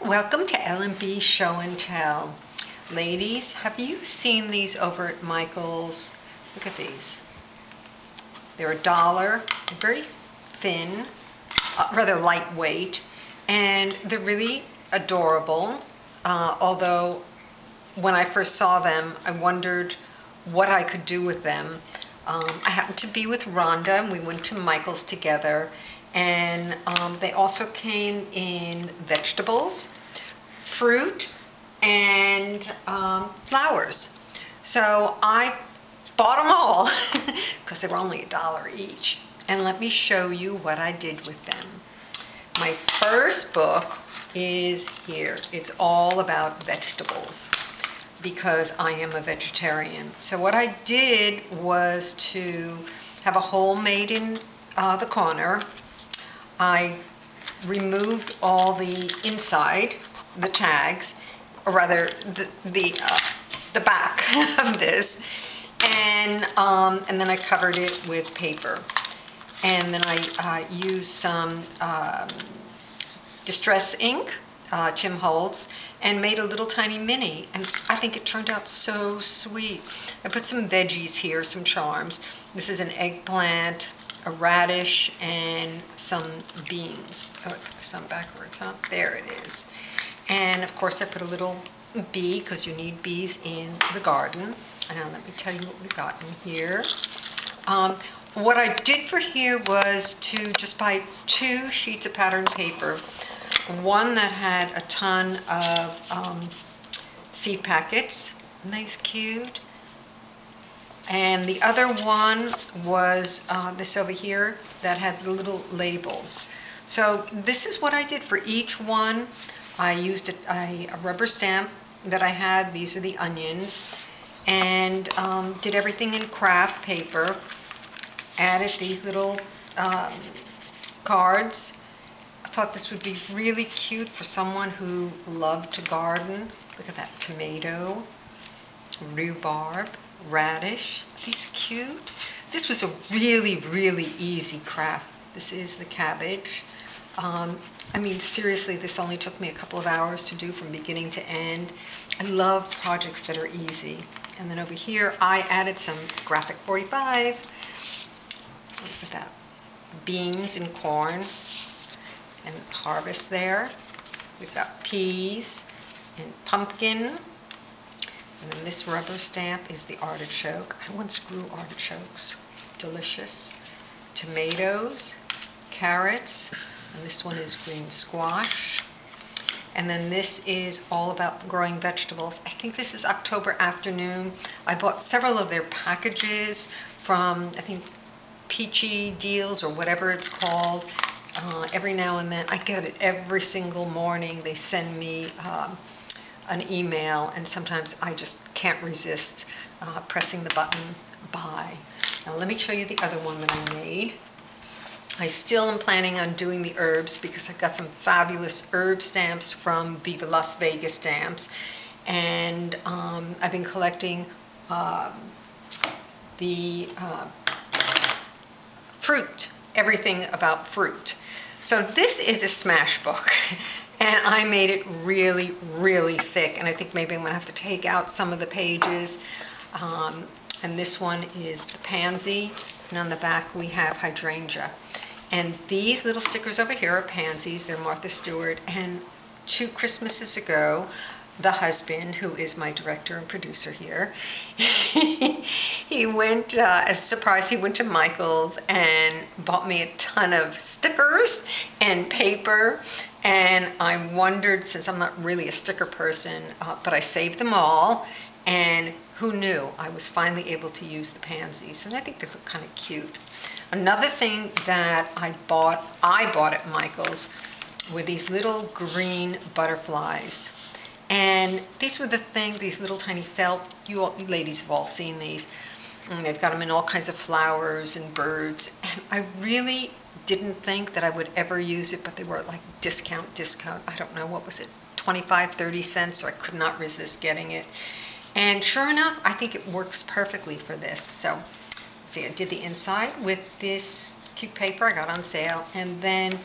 Welcome to L&B Show and Tell. Ladies, have you seen these over at Michael's? Look at these. They're $1. They're very thin, rather lightweight, and they're really adorable. Although when I first saw them, I wondered what I could do with them. I happened to be with Rhonda, and we went to Michael's together. And they also came in vegetables, fruit, and flowers. So I bought them all because they were only $1 each. And let me show you what I did with them. My first book is here. It's all about vegetables because I am a vegetarian. So what I did was to have a hole made in the corner. I removed all the inside, the tags, or rather the back of this, and then I covered it with paper. And then I used some Distress ink, Tim Holtz, and made a little tiny mini. And I think it turned out so sweet. I put some veggies here, some charms. This is an eggplant, a radish, and some beans. Oh, I put this on backwards, huh? There it is. And of course I put a little bee, because you need bees in the garden. And now let me tell you what we got in here. What I did for here was to just buy 2 sheets of pattern paper. One that had a ton of seed packets. Nice, cute. And the other one was this over here that had the little labels. So this is what I did for each one. I used a rubber stamp that I had. These are the onions. And did everything in craft paper. Added these little cards. I thought this would be really cute for someone who loved to garden. Look at that tomato, rhubarb, radish. These cute. This was a really, really easy craft. This is the cabbage. I mean, seriously, this only took me a couple of hours to do from beginning to end. I love projects that are easy. And then over here, I added some Graphic 45. Look at that. Beans and corn and harvest there. We've got peas and pumpkin. And then this rubber stamp is the artichoke. I once grew artichokes. Delicious. Tomatoes, carrots, and this one is green squash. And then this is all about growing vegetables. I think this is October Afternoon. I bought several of their packages from, I think, Peachy Deals or whatever it's called. Every now and then, I get it every single morning. They send me an email, and sometimes I just can't resist pressing the button buy. Now let me show you the other one that I made. I still am planning on doing the herbs because I've got some fabulous herb stamps from Viva Las Vegas Stamps, and I've been collecting the fruit, everything about fruit. So this is a smash book. And I made it really, really thick. And I think maybe I'm going to have to take out some of the pages. And this one is the pansy. And on the back we have hydrangea. And these little stickers over here are pansies. They're Martha Stewart. And 2 Christmases ago, the husband, who is my director and producer here, he went, as a surprise, he went to Michael's and bought me a ton of stickers and paper. And I wondered, since I'm not really a sticker person, but I saved them all. And who knew? I was finally able to use the pansies. And I think they look kind of cute. Another thing that I bought at Michael's were these little green butterflies. And these were these little tiny felt, you ladies have all seen these. And they've got them in all kinds of flowers and birds. And I really didn't think that I would ever use it, but they were like discount. I don't know, what was it, 25, 30 cents, so I could not resist getting it. And sure enough, I think it works perfectly for this. So, see, I did the inside with this cute paper I got on sale. And then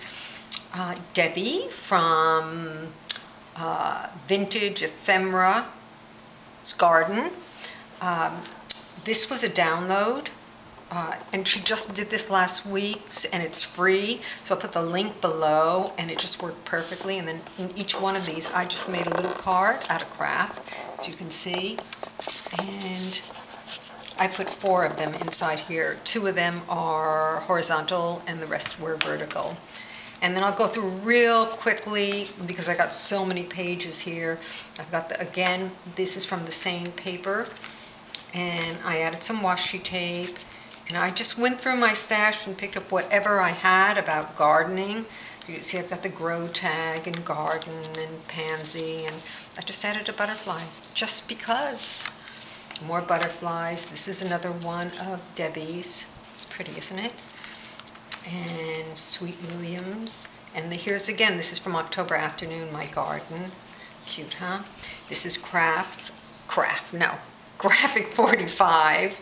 Debbie from Vintage Ephemera Garden. This was a download, and she just did this last week, and it's free. So I'll put the link below, and it just worked perfectly. And then in each one of these, I just made a little card out of craft, as you can see. And I put 4 of them inside here. 2 of them are horizontal, and the rest were vertical. And then I'll go through real quickly because I got so many pages here. I've got again, this is from the same paper, and I added some washi tape, and I just went through my stash and picked up whatever I had about gardening. So you see I've got the grow tag and garden and pansy, and I just added a butterfly just because. More butterflies. This is another one of Debbie's. It's pretty, isn't it? And Sweet Williams. And here's again, this is from October Afternoon, My Garden. Cute, huh? This is Graphic 45.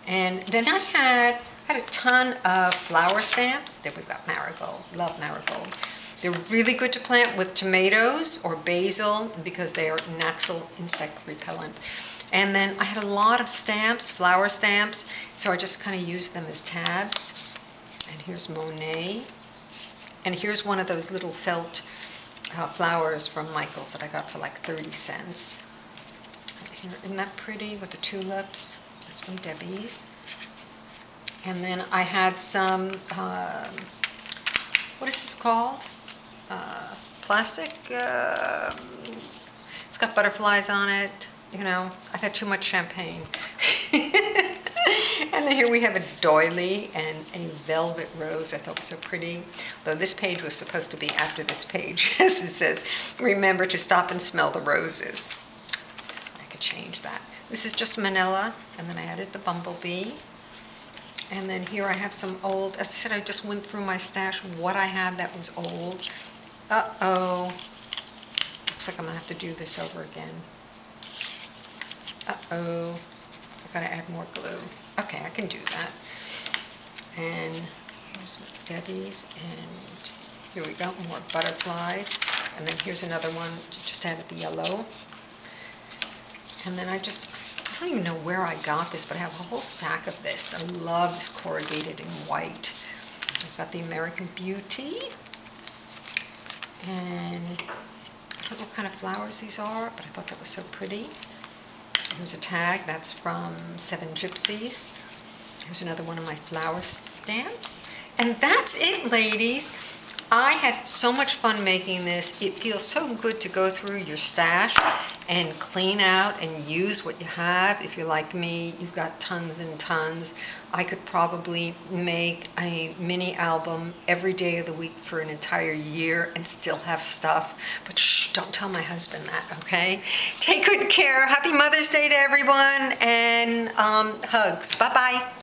And then I had a ton of flower stamps. There we've got marigold. Love marigold. They're really good to plant with tomatoes or basil because they are natural insect repellent. And then I had a lot of stamps, flower stamps, so I just kind of used them as tabs. And here's Monet. And here's one of those little felt flowers from Michael's that I got for like 30 cents. Here, isn't that pretty with the tulips? That's from Debbie's. And then I had some, what is this called? Plastic. It's got butterflies on it. You know, I've had too much champagne. And then here we have a doily and a velvet rose. I thought was so pretty. Though this page was supposed to be after this page. As it says, remember to stop and smell the roses. I could change that. This is just manila, and then I added the bumblebee. And then here I have some old, as I said, I just went through my stash, what I had that was old. Uh-oh. Looks like I'm gonna have to do this over again. Uh-oh. I've gotta add more glue. Okay, I can do that. And here's Debbie's, and here we go, more butterflies. And then here's another one, just added the yellow. And then I don't even know where I got this, but I have a whole stack of this. I love this corrugated in white. I've got the American Beauty. And I don't know what kind of flowers these are, but I thought that was so pretty. Here's a tag, that's from 7 Gypsies. Here's another one of my flower stamps. And that's it, ladies. I had so much fun making this. It feels so good to go through your stash and clean out and use what you have. If you're like me, you've got tons and tons. I could probably make a mini album every day of the week for an entire year and still have stuff. But shh, don't tell my husband that, okay? Take good care. Happy Mother's Day to everyone, and hugs. Bye-bye.